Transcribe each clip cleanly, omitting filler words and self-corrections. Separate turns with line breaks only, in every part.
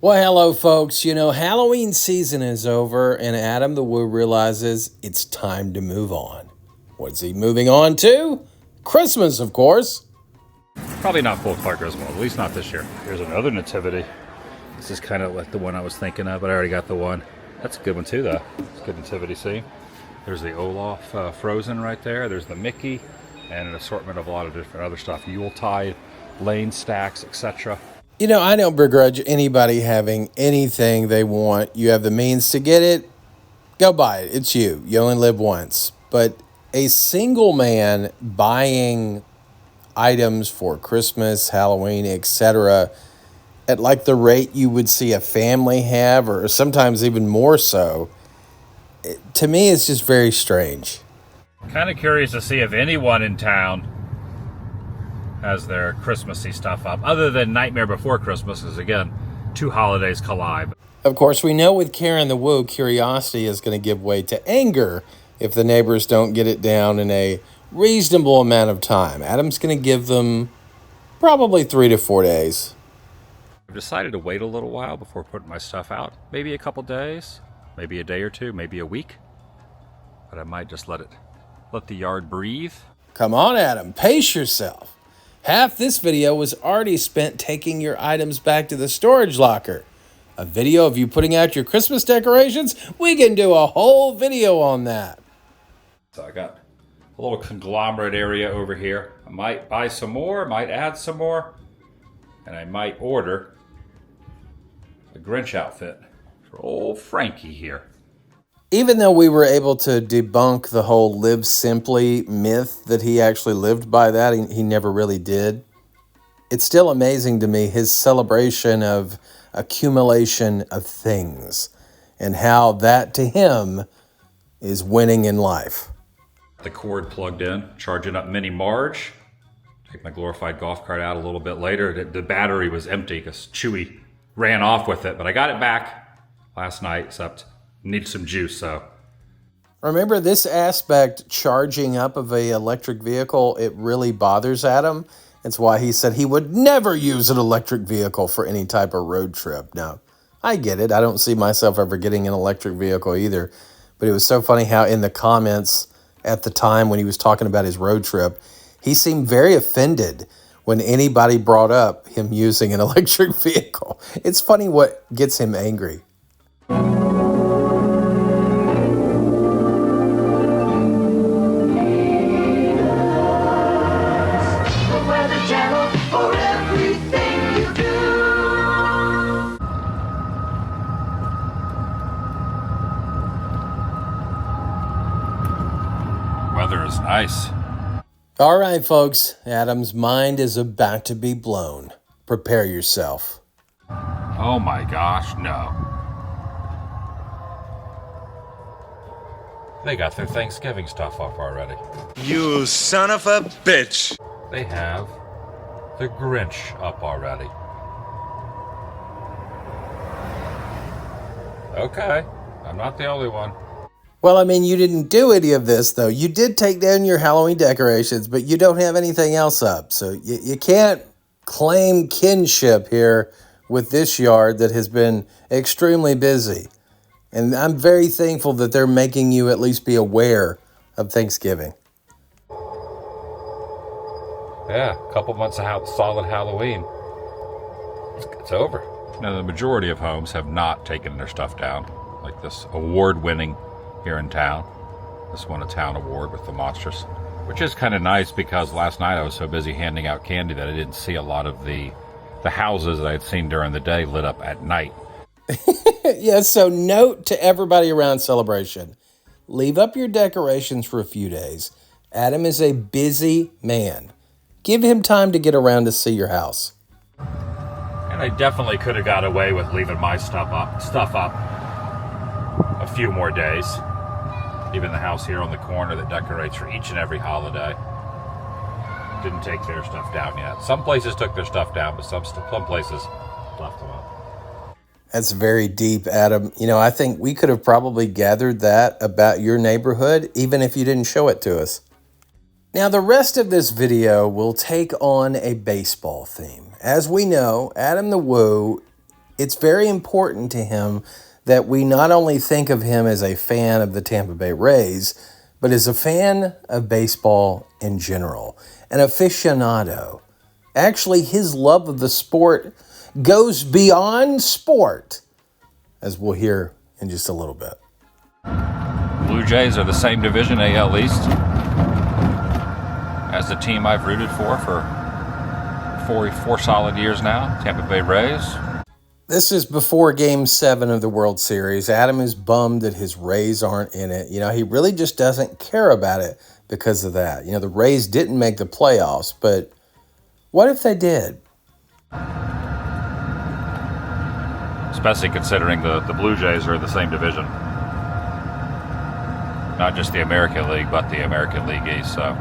Well, hello, folks. You know, Halloween season is over, and Adam the Woo realizes it's time to move on. What's he moving on to? Christmas, of course.
Probably not full Clark Griswold, at least not this year. Here's another nativity. This is kind of like the one I was thinking of, but I already got the one. That's a good one too, though. It's a good nativity scene. There's the Olaf Frozen right there. There's the Mickey, and an assortment of a lot of different other stuff. Yuletide, Lane stacks, etc.
You know, I don't begrudge anybody having anything they want. You have the means to get it, go buy it. It's you. You only live once. But a single man buying items for Christmas, Halloween, etc., at like the rate you would see a family have, or sometimes even more so, to me, it's just very strange.
Kind of curious to see if anyone in town has their Christmassy stuff up, other than Nightmare Before Christmas, because again, two holidays collide.
Of course, we know with Karen the Woo, curiosity is going to give way to anger if the neighbors don't get it down in a reasonable amount of time. Adam's going to give them probably 3 to 4 days.
I've decided to wait a little while before putting my stuff out. Maybe a couple days, maybe a day or two, maybe a week. But I might just let the yard breathe.
Come on, Adam, pace yourself. Half this video was already spent taking your items back to the storage locker. A video of you putting out your Christmas decorations? We can do a whole video on that.
So I got a little conglomerate area over here. I might buy some more, might add some more, and I might order a Grinch outfit for old Frankie here.
Even though we were able to debunk the whole live simply myth that he actually lived by that, he never really did. It's still amazing to me his celebration of accumulation of things and how that to him is winning in life.
The cord plugged in, charging up Mini Marge. Take my glorified golf cart out a little bit later. The battery was empty because Chewy ran off with it, but I got it back last night, except need some juice, so.
Remember, this aspect, charging up of an electric vehicle, it really bothers Adam. It's why he said he would never use an electric vehicle for any type of road trip. Now, I get it. I don't see myself ever getting an electric vehicle either. But it was so funny how in the comments at the time when he was talking about his road trip, he seemed very offended when anybody brought up him using an electric vehicle. It's funny what gets him angry.
Weather is nice.
All right, folks. Adam's mind is about to be blown. Prepare yourself.
Oh my gosh, no. They got their Thanksgiving stuff up already.
You son of a bitch!
They have the Grinch up already. Okay, I'm not the only one.
Well, I mean, you didn't do any of this, though. You did take down your Halloween decorations, but you don't have anything else up. So you can't claim kinship here with this yard that has been extremely busy. And I'm very thankful that they're making you at least be aware of Thanksgiving.
Yeah, a couple months of solid Halloween. It's over. Now, the majority of homes have not taken their stuff down, like this award-winning here in town. This won a town award with the monsters, which is kind of nice because last night I was so busy handing out candy that I didn't see a lot of the houses that I had seen during the day lit up at night.
Yeah, so note to everybody around Celebration, leave up your decorations for a few days. Adam is a busy man. Give him time to get around to see your house.
And I definitely could have got away with leaving my stuff up a few more days. Even the house here on the corner that decorates for each and every holiday didn't take their stuff down yet. Some places took their stuff down, but some places left them up.
That's very deep, Adam. You know, I think we could have probably gathered that about your neighborhood, even if you didn't show it to us. Now, the rest of this video will take on a baseball theme. As we know, Adam the Woo It's very important to him that we not only think of him as a fan of the Tampa Bay Rays, but as a fan of baseball in general, an aficionado. Actually, his love of the sport goes beyond sport, as we'll hear in just a little bit.
Blue Jays are the same division, AL East, as the team I've rooted for four solid years now, Tampa Bay Rays.
This is before Game 7 of the World Series. Adam is bummed that his Rays aren't in it. He really just doesn't care about it because of that. The Rays didn't make the playoffs, but what if they did?
Especially considering the Blue Jays are in the same division. Not just the American League, but the American League East, so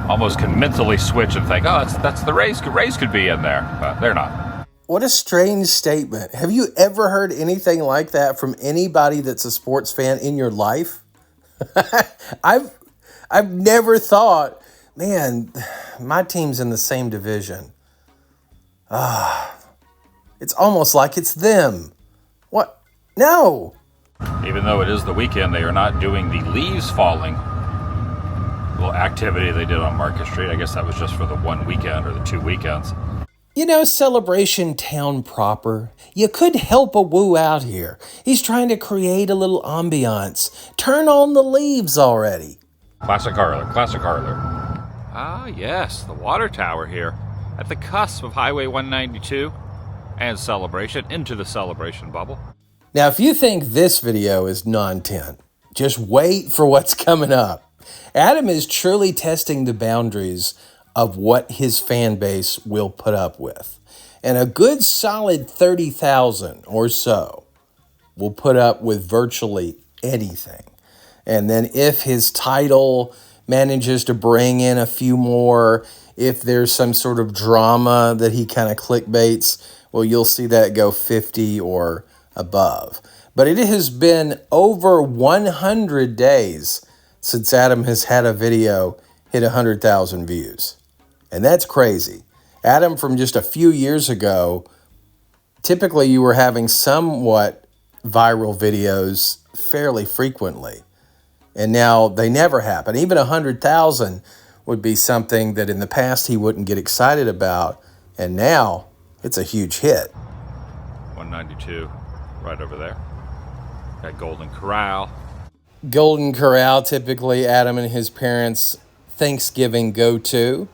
almost can mentally switch and think, oh, that's the Rays. Rays could be in there, but they're not.
What a strange statement. Have you ever heard anything like that from anybody that's a sports fan in your life? I've never thought, man, my team's in the same division. It's almost like it's them. What? No.
Even though it is the weekend, they are not doing the leaves falling little activity they did on Market Street. I guess that was just for the one weekend or the 2 weekends.
Celebration town proper. You couldn't help a Woo out here. He's trying to create a little ambiance. Turn on the leaves already.
Classic Harler. Ah, yes, the water tower here at the cusp of Highway 192 and Celebration into the Celebration bubble.
Now, if you think this video is non-10, just wait for what's coming up. Adam is truly testing the boundaries of what his fan base will put up with. And a good solid 30,000 or so will put up with virtually anything. And then if his title manages to bring in a few more, if there's some sort of drama that he kind of clickbaits, well, you'll see that go 50 or above. But it has been over 100 days since Adam has had a video hit 100,000 views. And that's crazy. Adam, from just a few years ago, typically you were having somewhat viral videos fairly frequently. And now they never happen. Even 100,000 would be something that in the past he wouldn't get excited about. And now it's a huge hit.
192, right over there. Got Golden Corral.
Golden Corral, typically Adam and his parents' Thanksgiving go-to.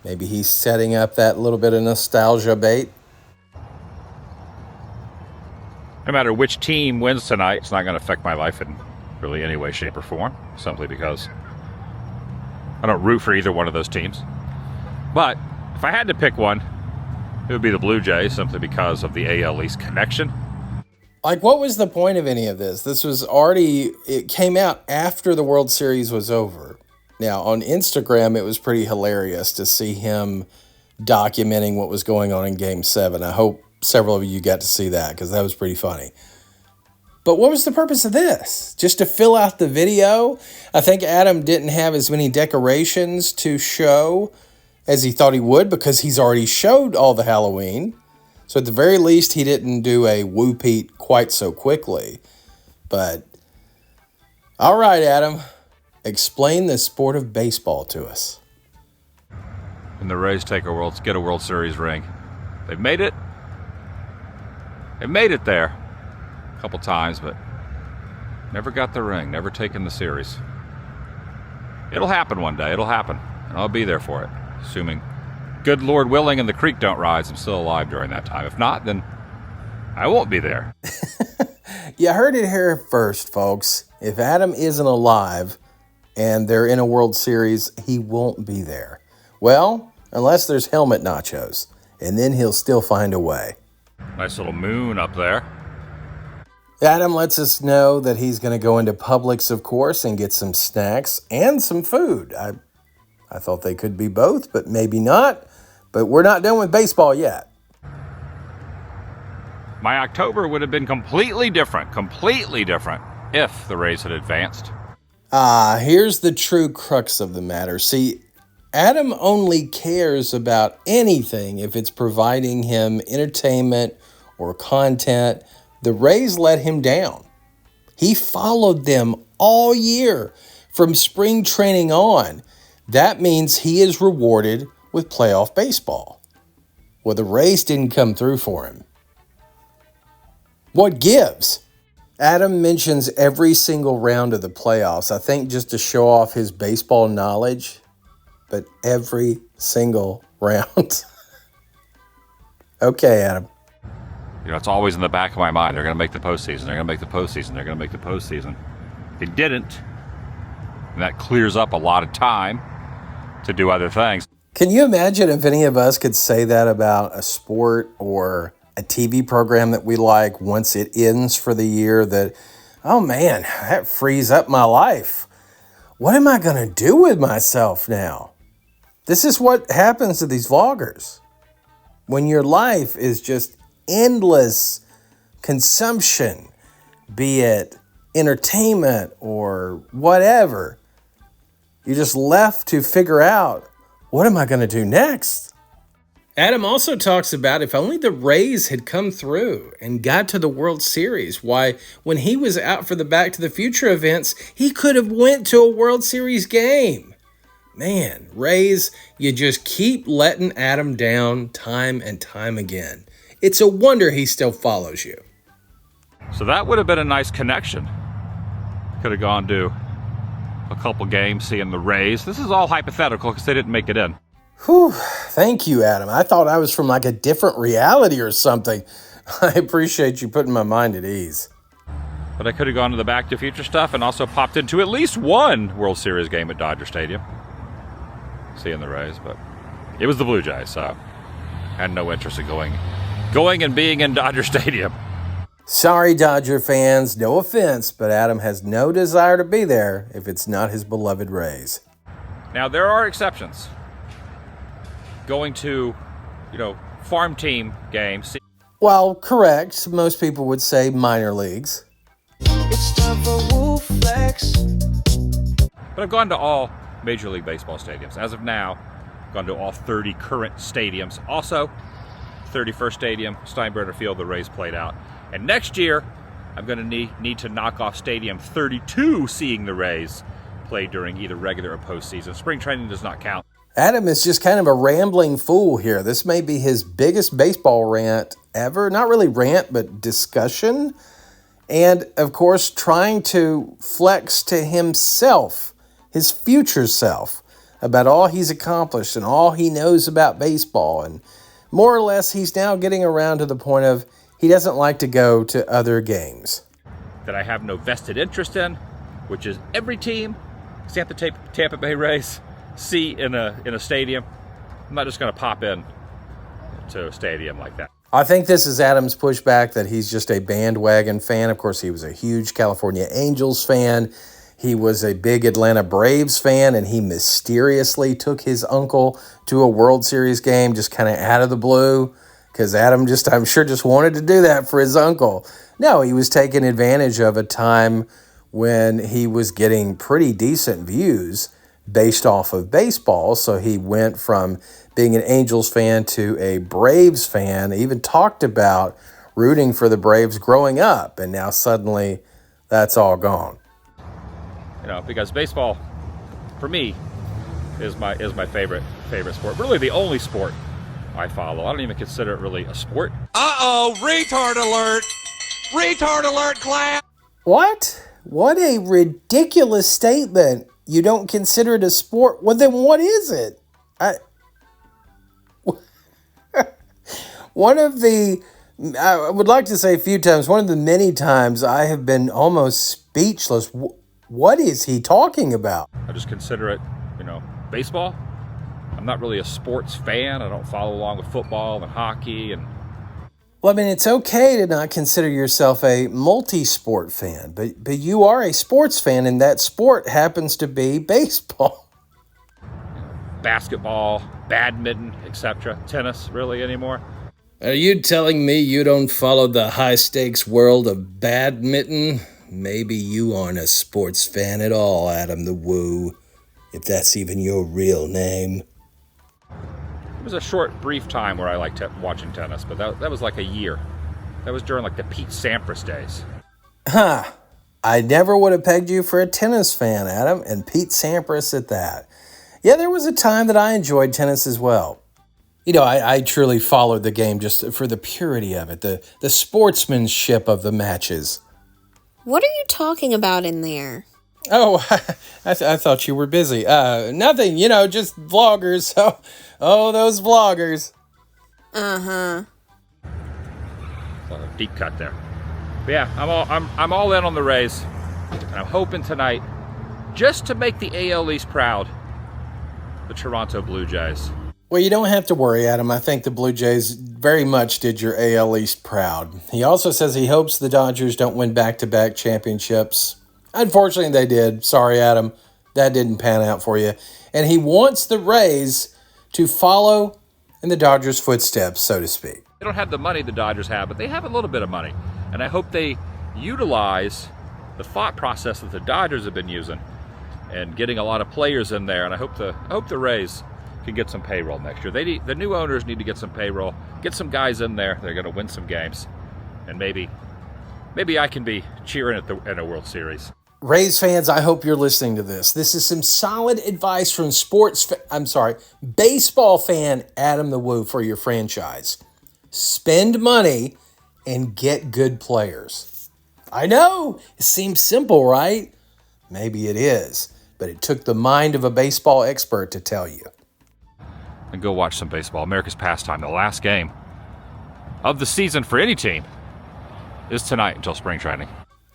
Maybe he's setting up that little bit of nostalgia bait.
No matter which team wins tonight, it's not going to affect my life in really any way, shape, or form, simply because I don't root for either one of those teams. But if I had to pick one, it would be the Blue Jays, simply because of the AL East connection.
Like, what was the point of any of this? This was already, it came out after the World Series was over. Now, on Instagram, it was pretty hilarious to see him documenting what was going on in Game 7. I hope several of you got to see that, because that was pretty funny. But what was the purpose of this? Just to fill out the video? I think Adam didn't have as many decorations to show as he thought he would, because he's already showed all the Halloween. So at the very least, he didn't do a woo-peat quite so quickly. But, all right, Adam, explain the sport of baseball to us.
And the Rays get a World Series ring. They've made it. They've made it there a couple times, but never got the ring, never taken the series. It'll happen one day. It'll happen, and I'll be there for it, assuming good Lord willing and the creek don't rise. I'm still alive during that time. If not, then I won't be there.
You heard it here first, folks. If Adam isn't alive and they're in a World Series, he won't be there. Well, unless there's helmet nachos, and then he'll still find a way.
Nice little moon up there.
Adam lets us know that he's going to go into Publix, of course, and get some snacks and some food. I thought they could be both, but maybe not. But we're not done with baseball yet.
My October would have been completely different if the Rays had advanced.
Here's the true crux of the matter. See, Adam only cares about anything if it's providing him entertainment or content. The Rays let him down. He followed them all year from spring training on. That means he is rewarded with playoff baseball. Well, the Rays didn't come through for him. What gives? Adam mentions every single round of the playoffs, I think just to show off his baseball knowledge, but every single round. Okay, Adam.
You know, it's always in the back of my mind. They're going to make the postseason. They're going to make the postseason. They're going to make the postseason. They didn't. And that clears up a lot of time to do other things.
Can you imagine if any of us could say that about a sport or a TV program that we like once it ends for the year, that, oh man, that frees up my life. What am I going to do with myself now? This is what happens to these vloggers. When your life is just endless consumption, be it entertainment or whatever, you're just left to figure out, what am I going to do next? Adam also talks about if only the Rays had come through and got to the World Series, why when he was out for the Back to the Future events, he could have went to a World Series game. Man, Rays, you just keep letting Adam down time and time again. It's a wonder he still follows you.
So that would have been a nice connection. Could have gone to a couple games seeing the Rays. This is all hypothetical because they didn't make it in.
Whew, thank you, Adam. I thought I was from like a different reality or something. I appreciate you putting my mind at ease.
But I could have gone to the Back to the Future stuff and also popped into at least one World Series game at Dodger Stadium. Seeing the Rays, but it was the Blue Jays, so I had no interest in going and being in Dodger Stadium.
Sorry, Dodger fans, no offense, but Adam has no desire to be there if it's not his beloved Rays.
Now, there are exceptions. Going to, farm team games.
Well, correct. Most people would say minor leagues.
It's time for Woo Flex.
But I've gone to all Major League Baseball stadiums. As of now, I've gone to all 30 current stadiums. Also, 31st Stadium, Steinbrenner Field, the Rays played out. And next year, I'm going to need to knock off Stadium 32 seeing the Rays play during either regular or postseason. Spring training does not count.
Adam is just kind of a rambling fool here. This may be his biggest baseball rant ever. Not really rant, but discussion. And, of course, trying to flex to himself, his future self, about all he's accomplished and all he knows about baseball. And more or less, he's now getting around to the point of he doesn't like to go to other games.
That I have no vested interest in, which is every team, except the Tampa Bay Rays, see in a stadium. I'm not just going to pop in to a stadium like that.
I think this is Adam's pushback that he's just a bandwagon fan. Of course, he was a huge California Angels fan. He was a big Atlanta Braves fan, and he mysteriously took his uncle to a World Series game just kind of out of the blue because Adam I'm sure just wanted to do that for his uncle. No, he was taking advantage of a time when he was getting pretty decent views based off of baseball. So he went from being an Angels fan to a Braves fan, even talked about rooting for the Braves growing up, and now suddenly that's all gone.
Because baseball, for me, is my favorite sport. Really the only sport I follow. I don't even consider it really a sport.
Uh-oh, retard alert! Retard alert, class!
What? What a ridiculous statement. You don't consider it a sport? Well, then what is it? I would like to say a few times, one of the many times I have been almost speechless. What is he talking about?
I just consider it, baseball. I'm not really a sports fan. I don't follow along with football and hockey and...
Well, I mean, it's okay to not consider yourself a multi-sport fan, but you are a sports fan, and that sport happens to be baseball.
Basketball, badminton, etc. Tennis, really, anymore?
Are you telling me you don't follow the high-stakes world of badminton? Maybe you aren't a sports fan at all, Adam the Woo. if that's even your real name.
It was a short, brief time where I liked watching tennis, but that was like a year. That was during like the Pete Sampras days.
Huh. I never would have pegged you for a tennis fan, Adam, and Pete Sampras at that. Yeah, there was a time that I enjoyed tennis as well. You know, I truly followed the game just for the purity of it, the sportsmanship of the matches.
What are you talking about in there?
Oh, I thought you were busy. Nothing, just vloggers. Oh, those vloggers.
Uh-huh.
A deep cut there. But yeah, I'm all in on the Rays. And I'm hoping tonight, just to make the AL East proud, the Toronto Blue Jays.
Well, you don't have to worry, Adam. I think the Blue Jays very much did your AL East proud. He also says he hopes the Dodgers don't win back-to-back championships. Unfortunately, they did. Sorry, Adam. That didn't pan out for you. And he wants the Rays to follow in the Dodgers' footsteps, so to speak.
They don't have the money the Dodgers have, but they have a little bit of money. And I hope they utilize the thought process that the Dodgers have been using and getting a lot of players in there. And I hope the Rays can get some payroll next year. The new owners need to get some payroll, get some guys in there. They're going to win some games, and maybe I can be cheering in a World Series.
Rays fans, I hope you're listening to this. This is some solid advice from baseball fan Adam the Woo for your franchise. Spend money and get good players. I know, it seems simple, right? Maybe it is, but it took the mind of a baseball expert to tell you.
And go watch some baseball. America's pastime. The last game of the season for any team is tonight until spring training.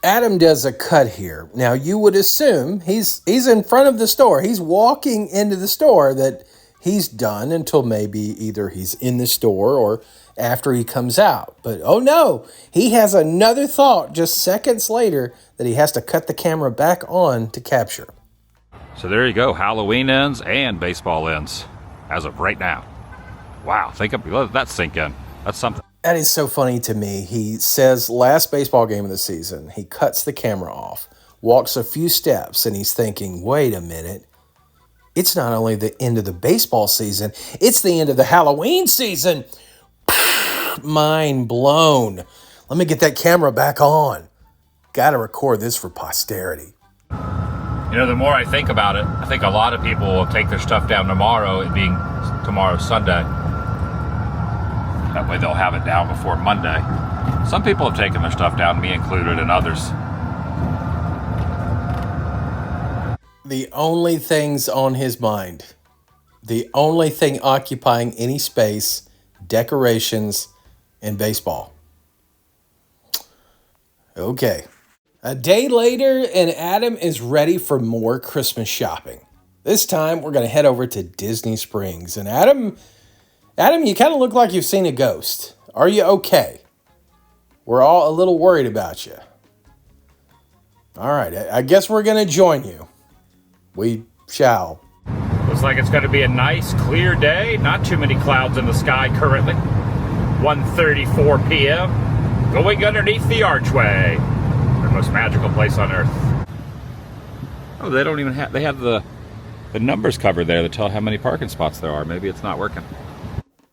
Adam does a cut here. Now, you would assume he's in front of the store. He's walking into the store that he's done until maybe either he's in the store or after he comes out. But, oh no, he has another thought just seconds later that he has to cut the camera back on to capture.
So there you go. Halloween ends and baseball ends as of right now. Wow, let that sink in. That's something.
That is so funny to me. He says last baseball game of the season, he cuts the camera off, walks a few steps, and he's thinking, wait a minute. It's not only the end of the baseball season, it's the end of the Halloween season. Mind blown. Let me get that camera back on. Got to record this for posterity.
The more I think about it, I think a lot of people will take their stuff down tomorrow, it being tomorrow Sunday. That way they'll have it down before Monday. Some people have taken their stuff down, me included, and others.
The only things on his mind, the only thing occupying any space, decorations, and baseball. Okay. A day later, and Adam is ready for more Christmas shopping. This time, we're going to head over to Disney Springs. And Adam, you kind of look like you've seen a ghost. Are you okay? We're all a little worried about you. All right, I guess we're going to join you. We shall.
Looks like it's going to be a nice, clear day. Not too many clouds in the sky currently. 1:34 p.m. Going underneath the archway. The most magical place on earth. Oh, they don't even have... They have the numbers covered there that tell how many parking spots there are. Maybe it's not working.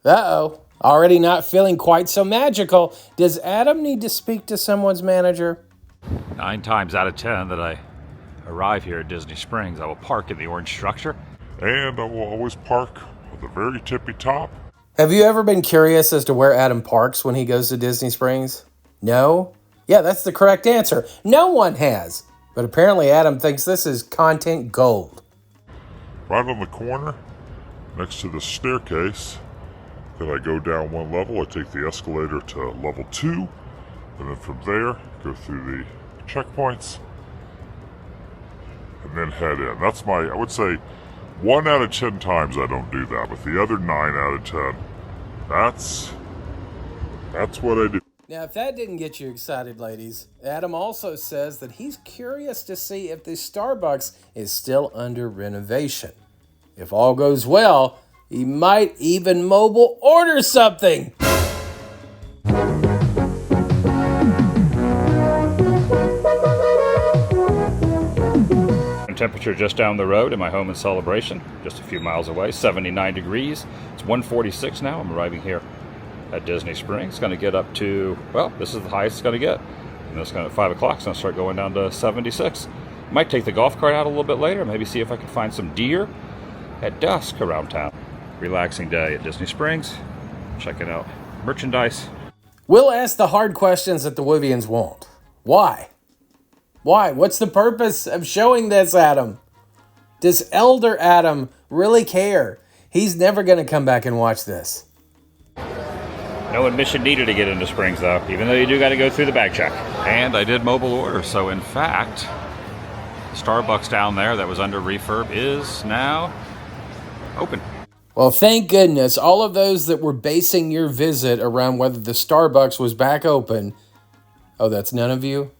Uh-oh. Already not feeling quite so magical. Does Adam need to speak to someone's manager?
9 times out of 10 that I arrive here at Disney Springs, I will park in the orange structure.
And I will always park at the very tippy top.
Have you ever been curious as to where Adam parks when he goes to Disney Springs? No? Yeah, that's the correct answer. No one has. But apparently Adam thinks this is content gold.
Right on the corner, next to the staircase. Then I go down one level, I take the escalator to level 2. And then from there, go through the checkpoints. And then head in. That's I would say, 1 out of 10 times I don't do that. But the other 9 out of 10, that's what I do.
Now, if that didn't get you excited, ladies, Adam also says that he's curious to see if this Starbucks is still under renovation. If all goes well, he might even mobile order something.
Temperature just down the road in my home in Celebration, just a few miles away, 79 degrees. It's 1:46 now. I'm arriving here at Disney Springs. It's going to get up to, well, this is the highest it's going to get. And it's going to, at 5 o'clock, it's going to start going down to 76. Might take the golf cart out a little bit later, maybe see if I can find some deer at dusk around town. Relaxing day at Disney Springs, checking out merchandise.
We'll ask the hard questions that the Wivians won't. Why? Why? What's the purpose of showing this, Adam? Does Elder Adam really care? He's never going to come back and watch this.
No admission needed to get into Springs, though, even though you do got to go through the bag check. And I did mobile order, so in fact, Starbucks down there that was under refurb is now open.
Well, thank goodness. All of those that were basing your visit around whether the Starbucks was back open. Oh, that's none of you?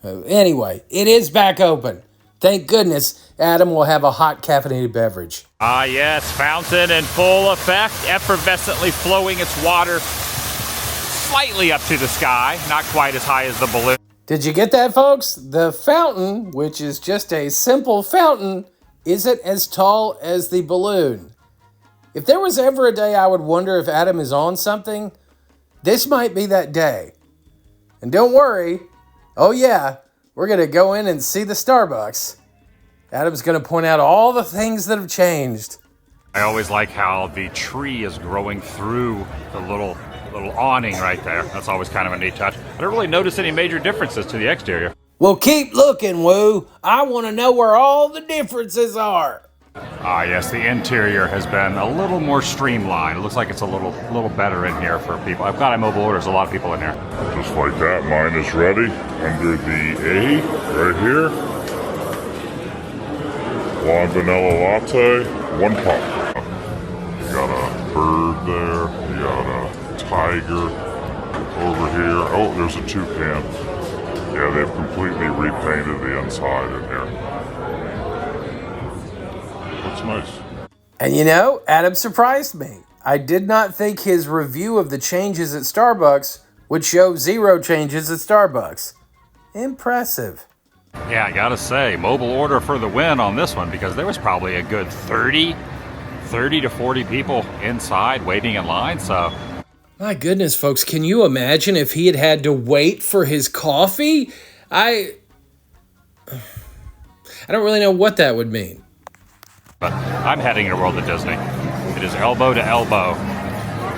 Anyway, it is back open. Thank goodness Adam will have a hot caffeinated beverage.
Ah, yes, fountain in full effect, effervescently flowing its water slightly up to the sky, not quite as high as the balloon.
Did you get that, folks? The fountain, which is just a simple fountain, isn't as tall as the balloon. If there was ever a day I would wonder if Adam is on something, this might be that day. And don't worry, oh yeah, we're going to go in and see the Starbucks. Adam's going to point out all the things that have changed.
I always like how the tree is growing through the little awning right there. That's always kind of a neat touch. I don't really notice any major differences to the exterior.
Well, keep looking, Woo. I want to know where all the differences are.
Ah, yes, the interior has been a little more streamlined. It looks like it's a little better in here for people. I've got mobile orders, a lot of people in here.
Just like that, mine is ready under the A right here. Blonde vanilla latte, 1 pop. You got a bird there. You got a tiger over here. Oh, there's a toucan. Yeah, they've completely repainted the inside in here. Looks nice.
And you know, Adam surprised me. I did not think his review of the changes at Starbucks would show 0 changes at Starbucks. Impressive.
Yeah, I gotta say, mobile order for the win on this one, because there was probably a good 30 to 40 people inside waiting in line, so.
My goodness, folks, can you imagine if he had to wait for his coffee? I don't really know what that would mean.
But I'm heading to World of Disney. It is elbow to elbow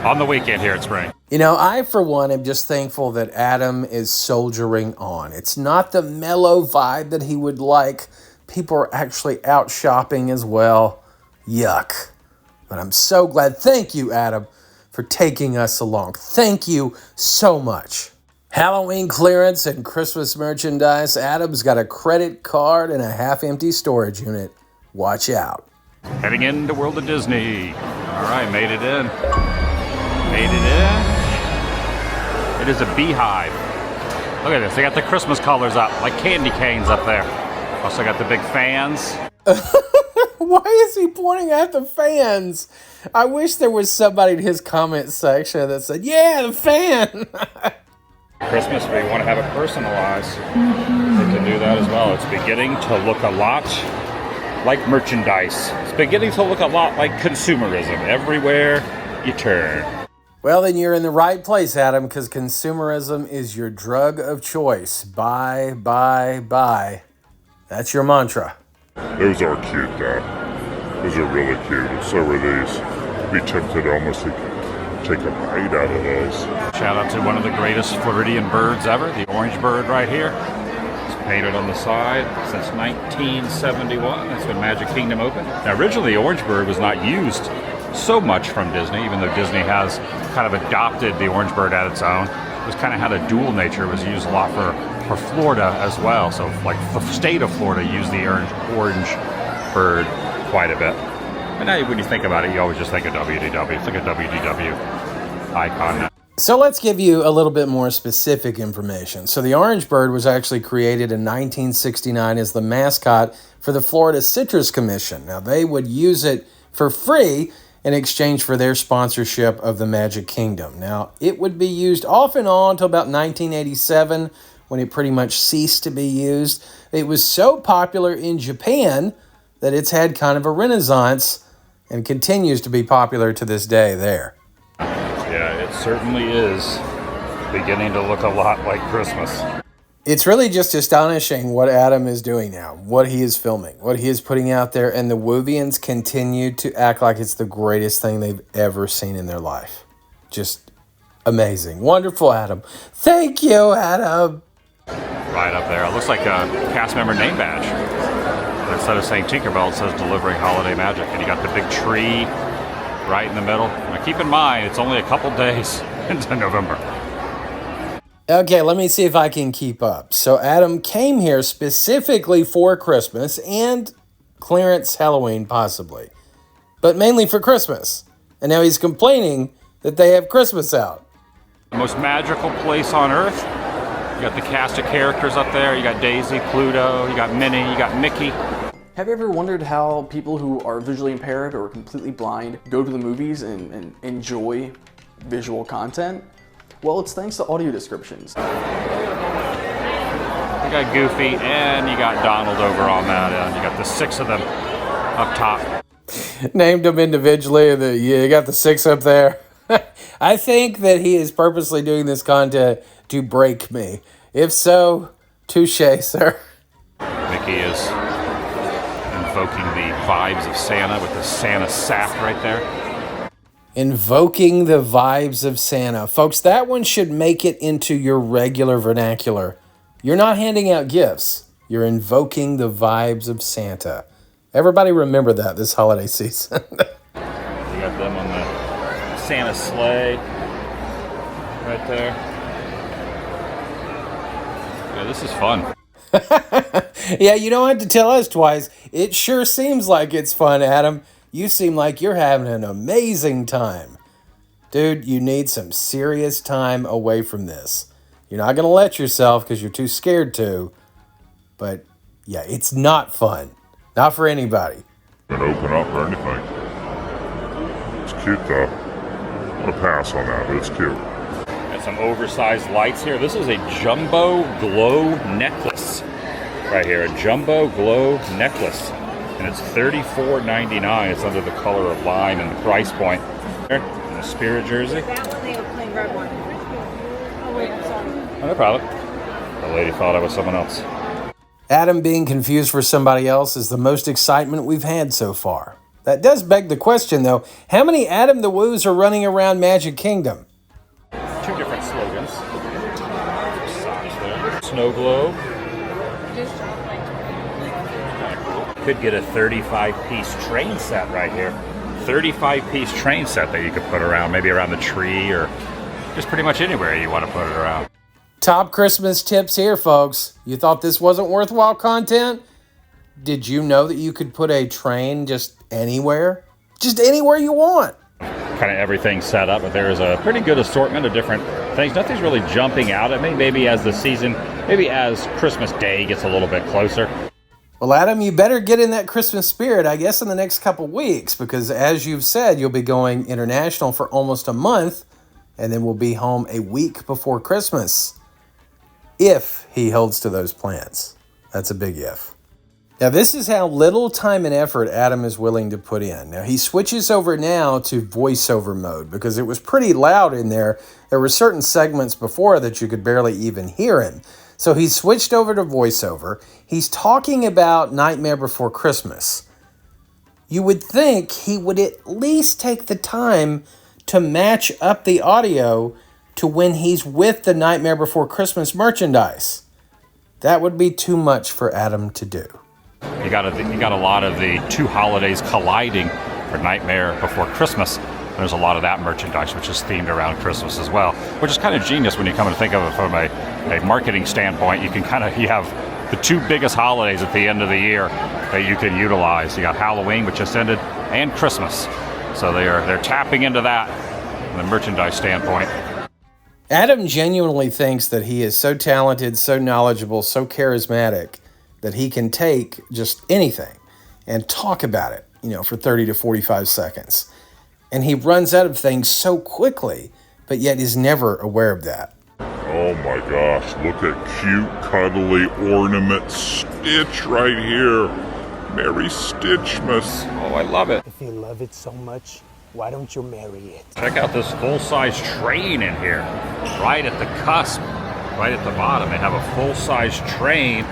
on the weekend here at Spring.
You know, I, for one, am just thankful that Adam is soldiering on. It's not the mellow vibe that he would like. People are actually out shopping as well. Yuck. But I'm so glad. Thank you, Adam, for taking us along. Thank you so much. Halloween clearance and Christmas merchandise. Adam's got a credit card and a half-empty storage unit. Watch out.
Heading into World of Disney. All right, made it in. Made it in. It is a beehive. Look at this. They got the Christmas colors up, like candy canes up there. Also got the big fans.
Why is he pointing at the fans? I wish there was somebody in his comment section that said, yeah, the fan.
Christmas, we want to have it personalized. We can do that as well. It's beginning to look a lot like merchandise. It's beginning to look a lot like consumerism everywhere you turn.
Well, then you're in the right place, Adam, because consumerism is your drug of choice. Buy, buy, buy. That's your mantra.
Those are cute, Dad. Those are really cute, and so are these. Be tempted almost to take a bite out of those.
Shout out to one of the greatest Floridian birds ever, the orange bird right here. Painted on the side since 1971. That's when Magic Kingdom opened. Now, originally, the orange bird was not used so much from Disney, even though Disney has kind of adopted the orange bird at its own. It was kind of had a dual nature. It was used a lot for Florida as well. So, like, the state of Florida used the orange bird quite a bit. And now, when you think about it, you always just think of WDW. It's like a WDW icon now.
So let's give you a little bit more specific information. So the orange bird was actually created in 1969 as the mascot for the Florida Citrus Commission. Now they would use it for free in exchange for their sponsorship of the Magic Kingdom. Now it would be used off and on until about 1987 when it pretty much ceased to be used. It was so popular in Japan that it's had kind of a renaissance and continues to be popular to this day there.
Yeah, it certainly is beginning to look a lot like Christmas.
It's really just astonishing what Adam is doing now, what he is filming, what he is putting out there, and the Woovians continue to act like it's the greatest thing they've ever seen in their life. Just amazing. Wonderful, Adam. Thank you, Adam.
Right up there. It looks like a cast member name badge. Instead of saying Tinkerbell, it says Delivering Holiday Magic. And you got the big tree right in the middle. Now keep in mind, it's only a couple days into November.
Okay, let me see if I can keep up. So Adam came here specifically for Christmas and clearance Halloween, possibly. But mainly for Christmas. And now he's complaining that they have Christmas out.
The most magical place on Earth. You got the cast of characters up there. You got Daisy, Pluto, you got Minnie, you got Mickey.
Have you ever wondered how people who are visually impaired or completely blind go to the movies and enjoy visual content? Well, it's thanks to audio descriptions.
You got Goofy and you got Donald over on that end. You got the 6 of them up top.
Named them individually, you got the 6 up there. I think that he is purposely doing this content to break me. If so, touche, sir.
Mickey is invoking the vibes of Santa with the Santa sack right there.
Invoking the vibes of Santa. Folks, that one should make it into your regular vernacular. You're not handing out gifts. You're invoking the vibes of Santa. Everybody remember that this holiday season.
You got them on the Santa sleigh right there. Yeah, this is fun.
Yeah, you don't have to tell us twice. It sure seems like it's fun, Adam. You seem like you're having an amazing time. Dude, you need some serious time away from this. You're not going to let yourself because you're too scared to. But, yeah, it's not fun. Not for anybody.
Don't open up or anything. It's cute, though. I'm going to pass on that, but it's cute.
Got some oversized lights here. This is a jumbo glow necklace right here. A jumbo glow necklace. And it's $34.99. It's under the color of lime and the price point. There, in the Spirit jersey. Oh, no problem. The lady thought I was someone else.
Adam being confused for somebody else is the most excitement we've had so far. That does beg the question, though. How many Adam the Woos are running around Magic Kingdom?
2 different slogans. Socks there. Snow globe. Could get a 35-piece train set right here. 35-piece train set that you could put around, maybe around the tree or just pretty much anywhere you want to put it around.
Top Christmas tips here, folks. You thought this wasn't worthwhile content? Did you know that you could put a train just anywhere? Just anywhere you want.
Kind of everything set up, but there is a pretty good assortment of different things. Nothing's really jumping out at me. Maybe as the season, maybe as Christmas Day gets a little bit closer.
Well, Adam, you better get in that Christmas spirit, I guess, in the next couple weeks, because as you've said, you'll be going international for almost a month, and then we'll be home a week before Christmas. If he holds to those plans. That's a big if. Now, this is how little time and effort Adam is willing to put in. Now, he switches over now to voiceover mode because it was pretty loud in there. There were certain segments before that you could barely even hear him. So he switched over to voiceover. He's talking about Nightmare Before Christmas. You would think he would at least take the time to match up the audio to when he's with the Nightmare Before Christmas merchandise. That would be too much for Adam to do.
You got a lot of the 2 holidays colliding for Nightmare Before Christmas. There's a lot of that merchandise which is themed around Christmas as well, which is kind of genius when you come to think of it from a marketing standpoint. You have the 2 biggest holidays at the end of the year that you can utilize. You got Halloween, which just ended, and Christmas. So they're tapping into that from the merchandise standpoint.
Adam genuinely thinks that he is so talented, so knowledgeable, so charismatic that he can take just anything and talk about it, for 30 to 45 seconds. And he runs out of things so quickly, but yet is never aware of that.
Oh,
Oh my gosh, look at cute, cuddly ornament Stitch right here. Merry Stitchmas.
Oh, I love it.
If you love it so much, why don't you marry it?
Check out this full-size train in here. Right at the cusp, right at the bottom, they have a full-size train.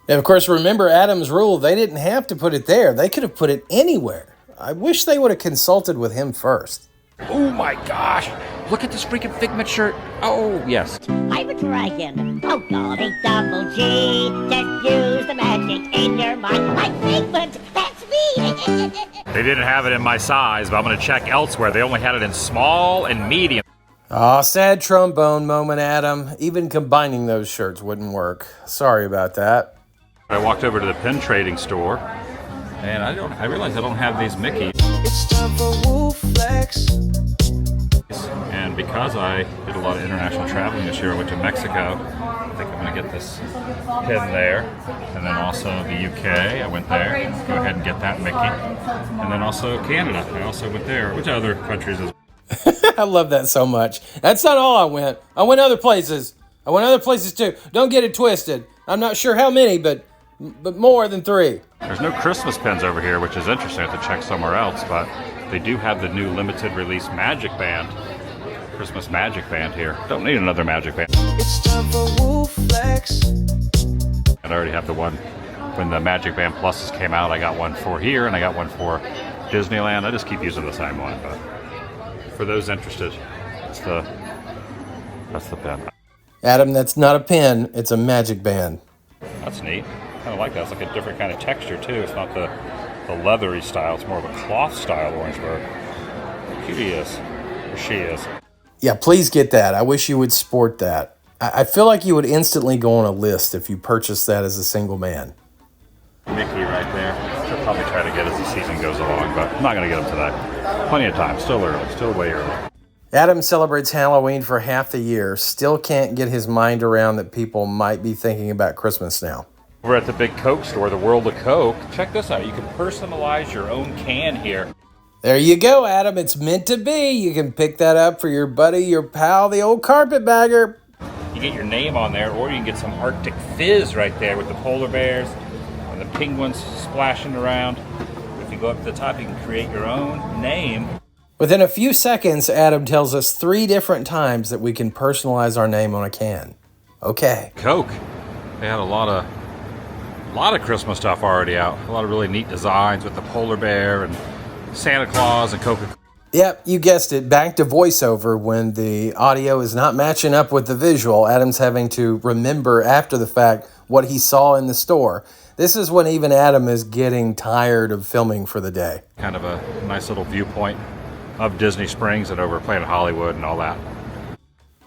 And of course, remember Adam's rule, they didn't have to put it there. They could have put it anywhere. I wish they would have consulted with him first.
Oh my gosh, look at this freaking Figment shirt. Oh, yes.
I'm a dragon. Oh, golly, double G. Just use the magic in your mind. Like Figment, that's me.
They didn't have it in my size, but I'm going to check elsewhere. They only had it in small and medium.
Aw, sad trombone moment, Adam. Even combining those shirts wouldn't work. Sorry about that.
I walked over to the pin trading store, and I realized I don't have these Mickeys.
It's time for Woo Flex.
And because I did a lot of international traveling this year, I went to Mexico. I think I'm going to get this pin there. And then also the UK, I went there. Go ahead and get that Mickey. And then also Canada, I also went there. Which other countries as well?
I love that so much. That's not all I went. I went other places. I went other places too. Don't get it twisted. I'm not sure how many, but more than 3.
There's no Christmas pins over here, which is interesting. I have to check somewhere else, but they do have the new limited release Magic Band. Christmas Magic Band here. Don't need another Magic Band.
It's time for Woo Flex.
And I already have the one when the Magic Band Pluses came out. I got one for here, and I got one for Disneyland. I just keep using the same one, but for those interested, that's the pin.
Adam, that's not a pin. It's a magic band.
That's neat. Kind of like that. It's like a different kind of texture too. It's not the leathery style. It's more of a cloth style Orangeburg. How cute he is, or she is.
Yeah, please get that. I wish you would sport that. I feel like you would instantly go on a list if you purchased that as a single man.
Mickey right there. She'll probably try to get as the season goes along, but I'm not going to get him today. Plenty of time. Still early. Still way early.
Adam celebrates Halloween for half the year. Still can't get his mind around that people might be thinking about Christmas now.
We're at the big Coke store, the World of Coke. Check this out. You can personalize your own can here.
There you go, Adam. It's meant to be. You can pick that up for your buddy, your pal, the old carpetbagger.
You get your name on there, or you can get some Arctic Fizz right there with the polar bears and the penguins splashing around. If you go up to the top, you can create your own name.
Within a few seconds, Adam tells us 3 different times that we can personalize our name on a can. Okay.
Coke. They had a lot of Christmas stuff already out. A lot of really neat designs with the polar bear and Santa Claus and Coca-Cola.
Yep, you guessed it. Back to voiceover when the audio is not matching up with the visual. Adam's having to remember after the fact what he saw in the store. This is when even Adam is getting tired of filming for the day.
Kind of a nice little viewpoint of Disney Springs and over Planet Hollywood and all that.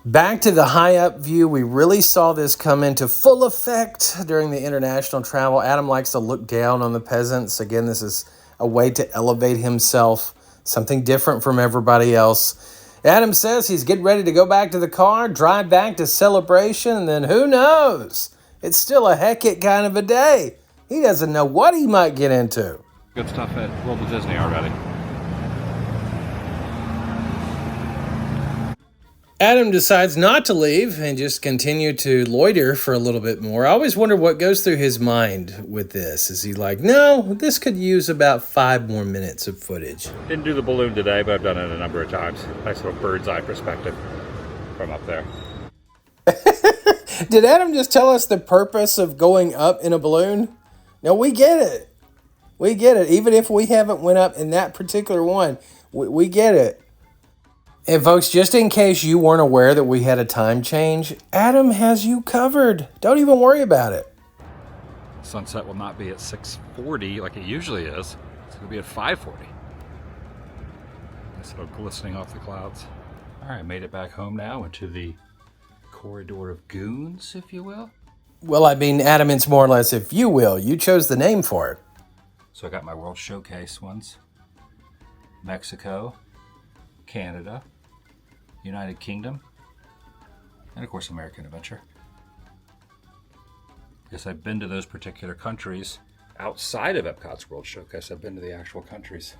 Back to the high-up view, we really saw this come into full effect during the international travel. Adam likes to look down on the peasants. Again, this is a way to elevate himself, something different from everybody else. Adam says he's getting ready to go back to the car, drive back to Celebration, and then who knows? It's still a hectic kind of a day. He doesn't know what he might get into.
Good stuff at World of Disney already.
Adam decides not to leave and just continue to loiter for a little bit more. I always wonder what goes through his mind with this. Is he like, no, this could use about 5 more minutes of footage?
Didn't do the balloon today, but I've done it a number of times. Nice little bird's eye perspective from up there.
Did Adam just tell us the purpose of going up in a balloon? No, we get it. We get it. Even if we haven't went up in that particular one, we get it. And folks, just in case you weren't aware that we had a time change, Adam has you covered. Don't even worry about it.
Sunset will not be at 6:40 like it usually is. It's going to be at 5:40. Nice little glistening off the clouds. All right, made it back home now into the corridor of goons, if you will.
Well, I mean, Adam, it's more or less, if you will. You chose the name for it.
So I got my World Showcase ones. Mexico, Canada, United Kingdom, and of course American Adventure. Because I've been to those particular countries outside of Epcot's World Showcase. I've been to the actual countries.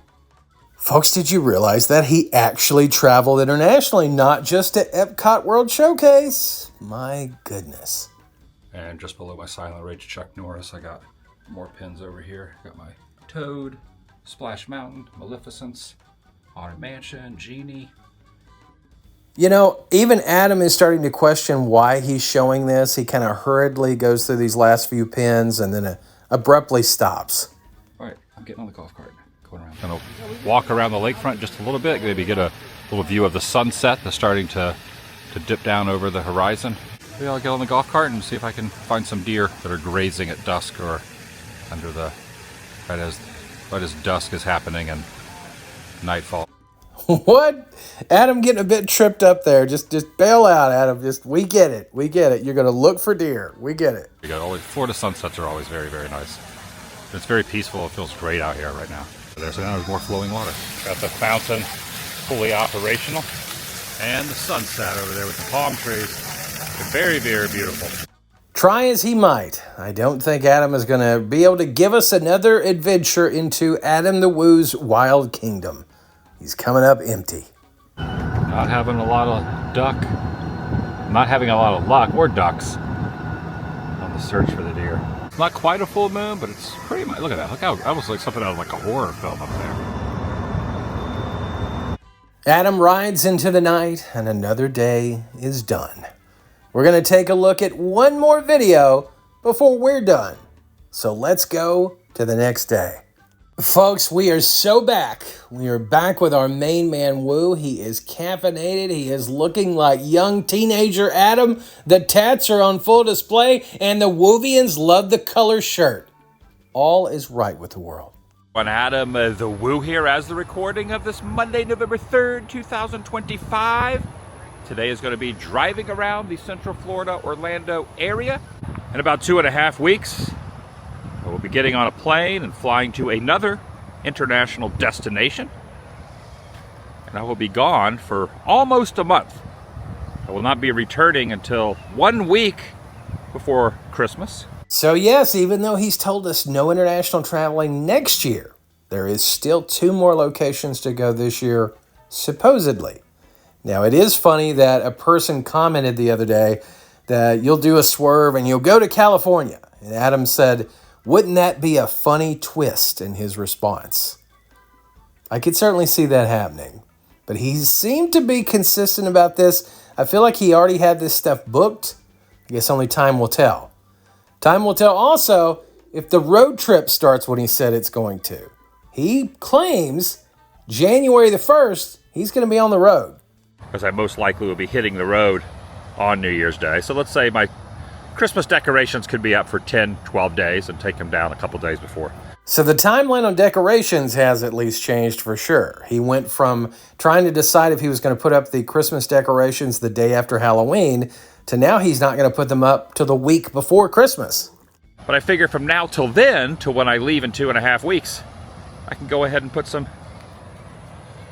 Folks, did you realize that he actually traveled internationally, not just to Epcot World Showcase? My goodness.
And just below my Silent Rage Chuck Norris, I got more pins over here. Got my Toad, Splash Mountain, Maleficence, Haunted Mansion, Jeanne.
You know, even Adam is starting to question why he's showing this. He kind of hurriedly goes through these last few pins and then abruptly stops.
All right, I'm getting on the golf cart. Going around. Gonna walk around the lakefront just a little bit, maybe get a little view of the sunset that's starting to dip down over the horizon. Maybe I'll get on the golf cart and see if I can find some deer that are grazing at dusk or under the right as dusk is happening and nightfall.
What? Adam getting a bit tripped up there. Just bail out, Adam. We get it. We get it. You're gonna look for deer. We get it.
We got always Florida sunsets are always very, very nice. It's very peaceful. It feels great out here right now. So now there's more flowing water. Got the fountain fully operational. And the sunset over there with the palm trees. Very, very beautiful.
Try as he might, I don't think Adam is going to be able to give us another adventure into Adam the Woo's Wild Kingdom. He's coming up empty.
Not having a lot of not having a lot of luck or ducks on the search for the deer. It's not quite a full moon, but it's pretty much, look at that. Look how, almost like something out of like a horror film up there.
Adam rides into the night and another day is done. We're going to take a look at one more video before we're done. So let's go to the next day. Folks, we are so back. We are back with our main man, Woo. He is caffeinated. He is looking like young teenager Adam. The tats are on full display, and the Woovians love the color shirt. All is right with the world.
On Adam the Woo here as the recording of this Monday, November 3rd, 2025. Today is going to be driving around the Central Florida, Orlando area. In about 2.5 weeks, we'll be getting on a plane and flying to another international destination. And I will be gone for almost a month. I will not be returning until 1 week before Christmas.
So yes, even though he's told us no international traveling next year, there is still 2 more locations to go this year, supposedly. Now, it is funny that a person commented the other day that you'll do a swerve and you'll go to California. And Adam said, wouldn't that be a funny twist in his response? I could certainly see that happening. But he seemed to be consistent about this. I feel like he already had this stuff booked. I guess only time will tell. Time will tell also if the road trip starts when he said it's going to. He claims January the 1st, he's going to be on the road.
Because I most likely will be hitting the road on New Year's Day. So let's say my Christmas decorations could be up for 10, 12 days and take them down a couple days before.
So the timeline on decorations has at least changed for sure. He went from trying to decide if he was going to put up the Christmas decorations the day after Halloween to now he's not going to put them up till the week before Christmas.
But I figure from now till then, to when I leave in 2.5 weeks, I can go ahead and put some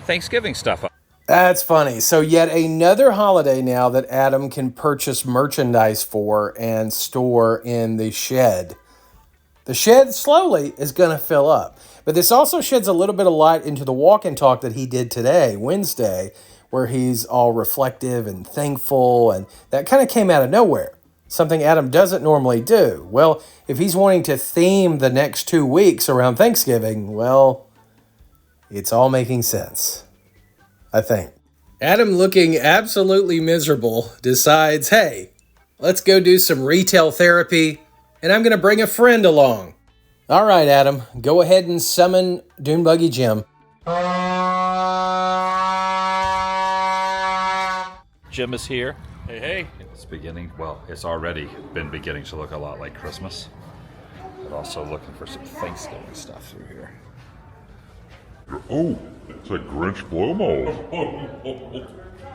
Thanksgiving stuff up.
That's funny. So yet another holiday now that Adam can purchase merchandise for and store in the shed. The shed slowly is going to fill up. But this also sheds a little bit of light into the walk and talk that he did today, Wednesday, where he's all reflective and thankful, and that kind of came out of nowhere. Something Adam doesn't normally do. Well, if he's wanting to theme the next 2 weeks around Thanksgiving, well, it's all making sense. I think. Adam, looking absolutely miserable, decides, hey, let's go do some retail therapy, and I'm going to bring a friend along. All right, Adam, go ahead and summon Dune Buggy Jim.
Jim is here. Hey, hey. It's beginning, well, it's already been beginning to look a lot like Christmas. But also looking for some Thanksgiving stuff through here.
Oh, it's a Grinch blow mold.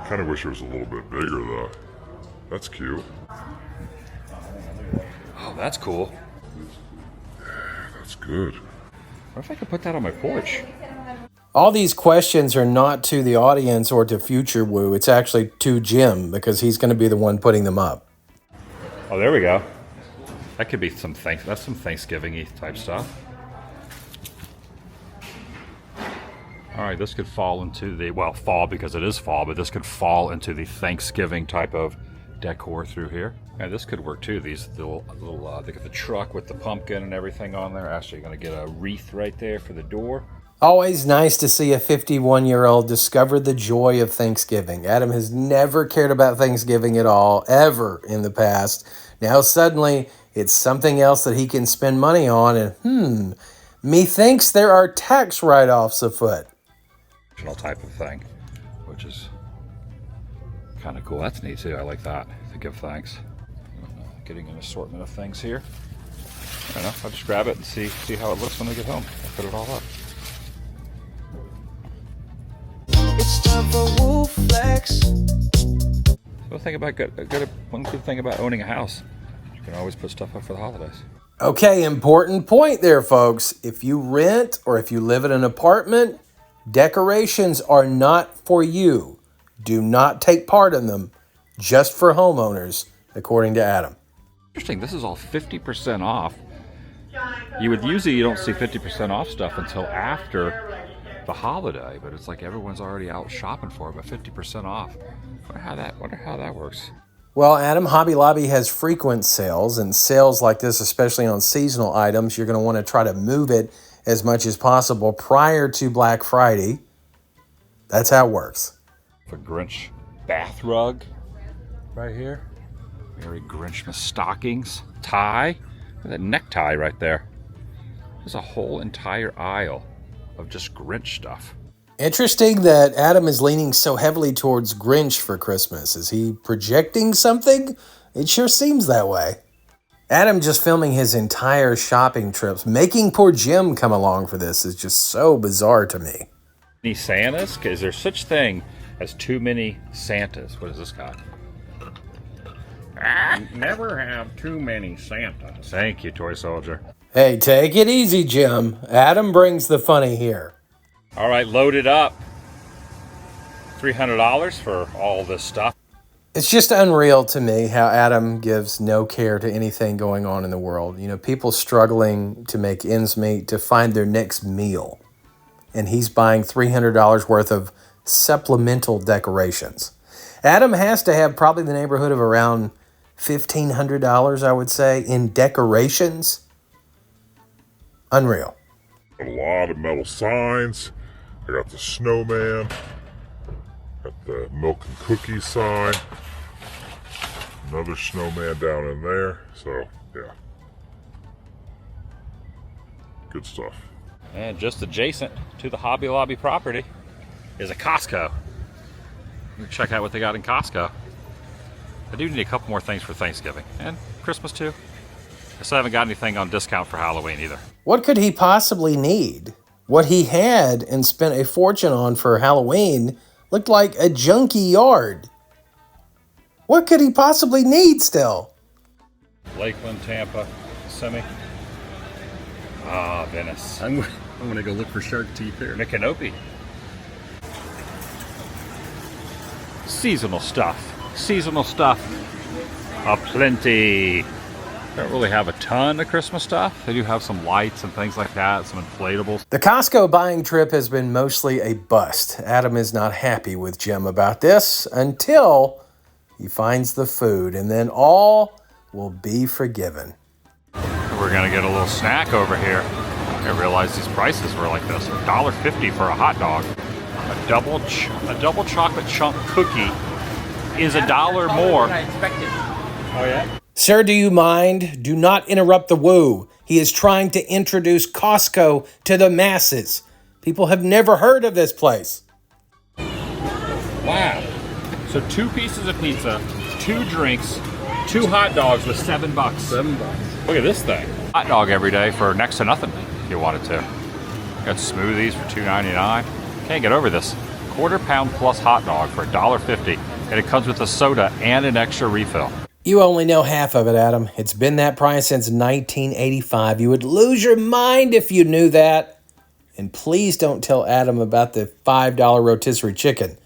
Kind of wish it was a little bit bigger though. That's cute.
Oh, that's cool.
That's good.
What if I could put that on my porch?
All these questions are not to the audience or to future Woo. It's actually to Jim because he's going to be the one putting them up.
Oh, there we go. That could be some Thanksgiving-y type stuff. All right, this could fall into the, well, fall because it is fall, but this could fall into the Thanksgiving type of decor through here. And this could work too. These little they got the truck with the pumpkin and everything on there. Actually, you're gonna get a wreath right there for the door.
Always nice to see a 51-year-old discover the joy of Thanksgiving. Adam has never cared about Thanksgiving at all, ever in the past. Now suddenly, it's something else that he can spend money on, and methinks there are tax write-offs afoot.
Type of thing, which is kind of cool. That's neat too. I like that, to give thanks. Getting an assortment of things here. I don't know, I'll just grab it and see how it looks when we get home. I'll put it all up.
It's time for Woo Flex.
One good thing about owning a house, you can always put stuff up for the holidays.
Okay, important point there, folks. If you rent or if you live in an apartment, decorations are not for you. Do not take part in them. Just for homeowners, according to Adam.
Interesting, this is all 50% off. You don't see 50% off stuff until after the holiday, but it's like everyone's already out shopping for it, but 50% off. Wonder how that works.
Well, Adam, Hobby Lobby has frequent sales, and sales like this, especially on seasonal items, you're going to want to try to move it as much as possible prior to Black Friday. That's how it works.
The Grinch bath rug right here. Very Grinchmas stockings. Tie. Look at that necktie right there. There's a whole entire aisle of just Grinch stuff.
Interesting that Adam is leaning so heavily towards Grinch for Christmas. Is he projecting something? It sure seems that way. Adam just filming his entire shopping trips, making poor Jim come along for this is just so bizarre to me.
Any Santas? Is there such thing as too many Santas? What is this guy? Never have too many Santas. Thank you, toy soldier.
Hey, take it easy, Jim. Adam brings the funny here.
All right, load it up. $300 for all this stuff.
It's just unreal to me how Adam gives no care to anything going on in the world. You know, people struggling to make ends meet, to find their next meal. And he's buying $300 worth of supplemental decorations. Adam has to have probably the neighborhood of around $1,500, I would say, in decorations. Unreal.
A lot of metal signs. I got the snowman. Got the milk and cookies sign. Another snowman down in there. So, yeah. Good stuff.
And just adjacent to the Hobby Lobby property is a Costco. Check out what they got in Costco. I do need a couple more things for Thanksgiving and Christmas too. I still haven't got anything on discount for Halloween either.
What could he possibly need? What he had and spent a fortune on for Halloween looked like a junky yard. What could he possibly need still?
Lakeland, Tampa, Semi. Venice.
I'm going to go look for shark teeth here.
Michinopi. Seasonal stuff. Seasonal stuff. Aplenty. Don't really have a ton of Christmas stuff. They do have some lights and things like that, some inflatables.
The Costco buying trip has been mostly a bust. Adam is not happy with Jim about this until he finds the food, and then all will be forgiven.
We're gonna get a little snack over here. I didn't realize these prices were like this. $1.50 for a hot dog. A double chocolate chunk cookie is $1 more. Oh yeah?
Sir, do you mind? Do not interrupt the woo. He is trying to introduce Costco to the masses. People have never heard of this place.
Wow. So 2 pieces of pizza, 2 drinks, 2 hot dogs with $7. $7. Look at this thing. Hot dog every day for next to nothing if you wanted to. Got smoothies for $2.99. Can't get over this. Quarter-pound plus hot dog for $1.50. And it comes with a soda and an extra refill.
You only know half of it, Adam. It's been that price since 1985. You would lose your mind if you knew that. And please don't tell Adam about the $5 rotisserie chicken.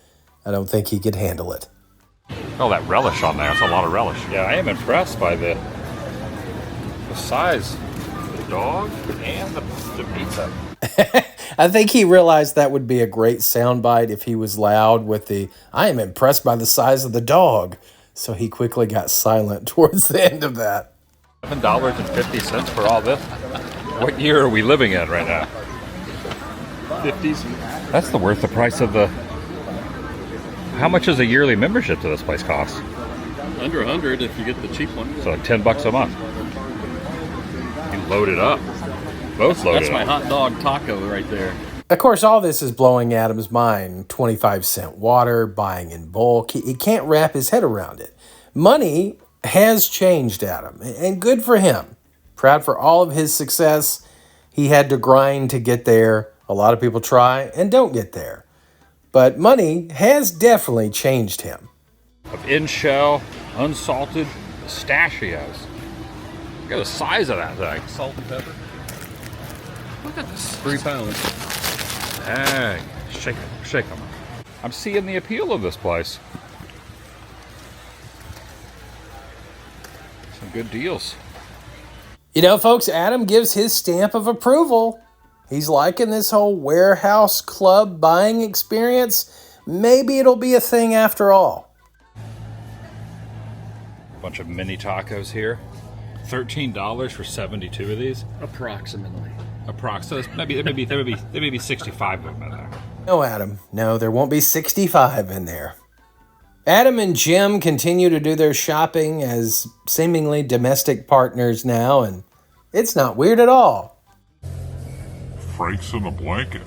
I don't think he could handle it.
Oh, that relish on there. That's a lot of relish. Yeah, I am impressed by the size of the dog and the pizza.
I think he realized that would be a great soundbite if he was loud with the, I am impressed by the size of the dog. So he quickly got silent towards the end of that.
$7.50 for all this? What year are we living in right now?
50s.
That's worth the price of the... How much does a yearly membership to this place cost?
Under 100 if you get the cheap one.
So like $10 a month. You load it up. Both loaded
That's my hot dog taco right there.
Of course, all this is blowing Adam's mind. 25-cent water, buying in bulk. He can't wrap his head around it. Money has changed Adam, and good for him. Proud for all of his success. He had to grind to get there. A lot of people try and don't get there. But money has definitely changed him.
Of in-shell, unsalted pistachios. Look at the size of that thing.
Salt and pepper.
Look at this.
3 pounds.
Dang. Shake them. I'm seeing the appeal of this place. Some good deals.
You know, folks, Adam gives his stamp of approval. He's liking this whole warehouse club buying experience. Maybe it'll be a thing after all.
Bunch of mini tacos here. $13 for 72 of these.
Approximately.
Maybe there may be 65 of them in there.
No, Adam. No, there won't be 65 in there. Adam and Jim continue to do their shopping as seemingly domestic partners now, and it's not weird at all.
Frank's in a blanket.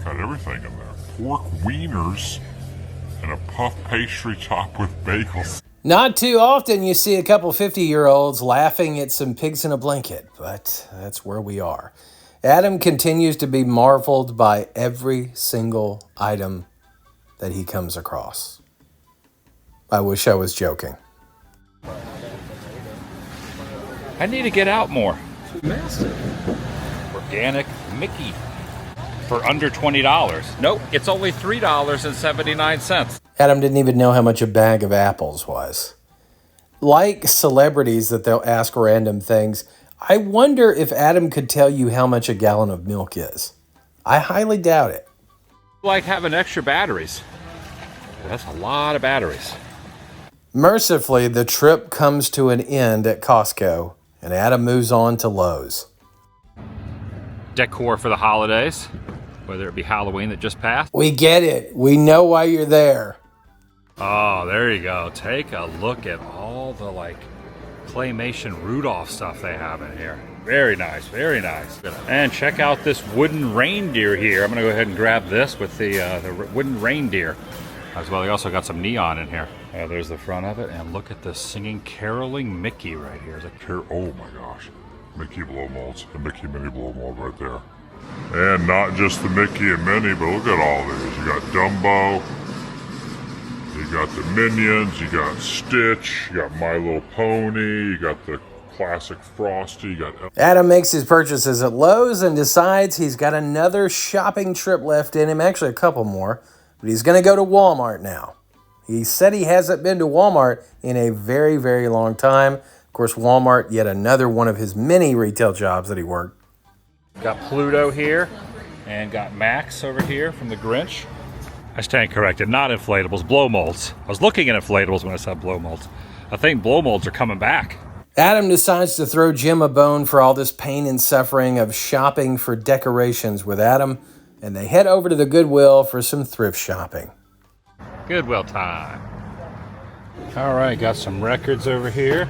Got everything in there. Pork wieners and a puff pastry topped with bagels.
Not too often you see a couple 50-year-olds laughing at some pigs in a blanket, but that's where we are. Adam continues to be marveled by every single item that he comes across. I wish I was joking.
I need to get out more.
Massive.
Organic Mickey for under $20. Nope, it's only $3.79.
Adam didn't even know how much a bag of apples was. Like celebrities that they'll ask random things, I wonder if Adam could tell you how much a gallon of milk is. I highly doubt it.
Like having extra batteries. That's a lot of batteries.
Mercifully, the trip comes to an end at Costco, and Adam moves on to Lowe's.
Decor for the holidays, whether it be Halloween that just passed.
We get it. We know why you're there.
Oh, there you go. Take a look at all the claymation Rudolph stuff they have in here. Very nice, very nice. And check out this wooden reindeer here. I'm gonna go ahead and grab this with the wooden reindeer. As well, they also got some neon in here. There's the front of it, and look at this singing, caroling Mickey right here.
Oh my gosh. Mickey blow molds and Mickey mini blow mold right there. And not just the Mickey and Minnie, but look at all these. You got Dumbo, you got the Minions, you got Stitch, you got My Little Pony, you got the classic Frosty, you got...
Adam makes his purchases at Lowe's and decides he's got another shopping trip left in him, actually a couple more, but he's going to go to Walmart now. He said he hasn't been to Walmart in a very, very long time. Of course, Walmart, yet another one of his many retail jobs that he worked.
Got Pluto here, and got Max over here from the Grinch. I stand corrected, not inflatables, blow molds. I was looking at inflatables when I said blow molds. I think blow molds are coming back.
Adam decides to throw Jim a bone for all this pain and suffering of shopping for decorations with Adam, and they head over to the Goodwill for some thrift shopping.
Goodwill time. All right, got some records over here.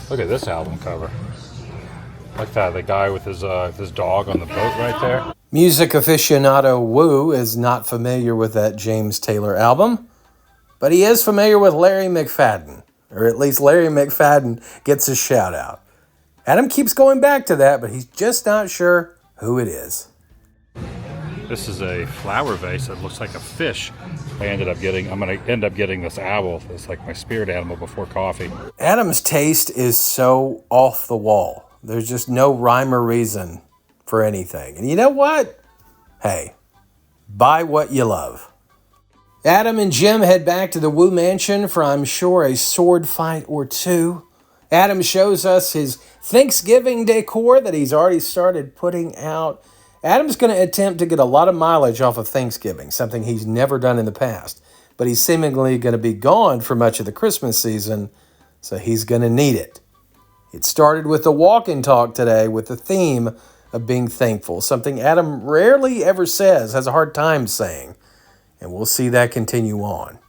Look at this album cover. Like that, the guy with his dog on the boat right there.
Music aficionado Woo is not familiar with that James Taylor album, but he is familiar with Larry McFadden, or at least Larry McFadden gets a shout out. Adam keeps going back to that, but he's just not sure who it is.
This is a flower vase that looks like a fish. I'm going to end up getting this owl. It's like my spirit animal before coffee.
Adam's taste is so off the wall. There's just no rhyme or reason for anything. And you know what? Hey, buy what you love. Adam and Jim head back to the Woo Mansion for, I'm sure, a sword fight or two. Adam shows us his Thanksgiving decor that he's already started putting out. Adam's going to attempt to get a lot of mileage off of Thanksgiving, something he's never done in the past. But he's seemingly going to be gone for much of the Christmas season, so he's going to need it. It started with the walk and talk today with the theme of being thankful, something Adam rarely ever says, has a hard time saying. And we'll see that continue on.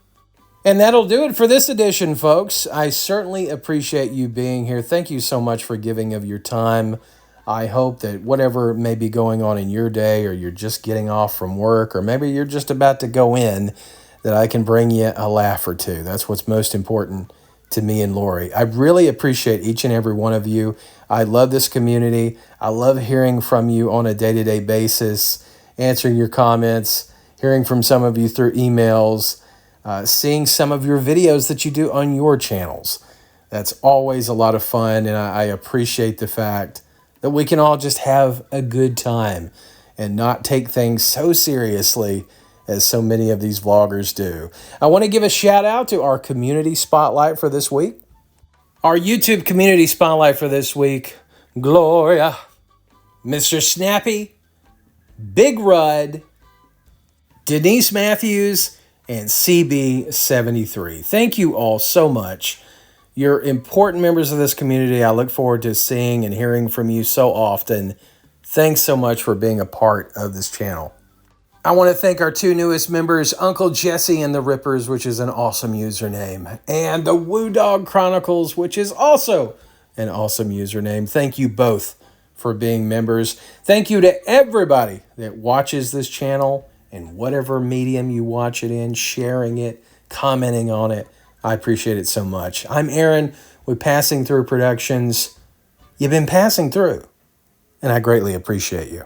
And that'll do it for this edition, folks. I certainly appreciate you being here. Thank you so much for giving of your time. I hope that whatever may be going on in your day, or you're just getting off from work, or maybe you're just about to go in, that I can bring you a laugh or two. That's what's most important to me and Lori. I really appreciate each and every one of you. I love this community. I love hearing from you on a day-to-day basis, answering your comments, hearing from some of you through emails, seeing some of your videos that you do on your channels. That's always a lot of fun, and I appreciate the fact that we can all just have a good time and not take things so seriously as so many of these vloggers do. I want to give a shout out to our community spotlight for this week. Our YouTube community spotlight for this week: Gloria, Mr. Snappy, Big Rudd, Denise Matthews, and CB73. Thank you all so much. You're important members of this community. I look forward to seeing and hearing from you so often. Thanks so much for being a part of this channel. I want to thank our two newest members, Uncle Jesse and the Rippers, which is an awesome username, and the Woo-Dawg Chronicles, which is also an awesome username. Thank you both for being members. Thank you to everybody that watches this channel in whatever medium you watch it in, sharing it, commenting on it. I appreciate it so much. I'm Aaron with Passing Through Productions. You've been passing through, and I greatly appreciate you.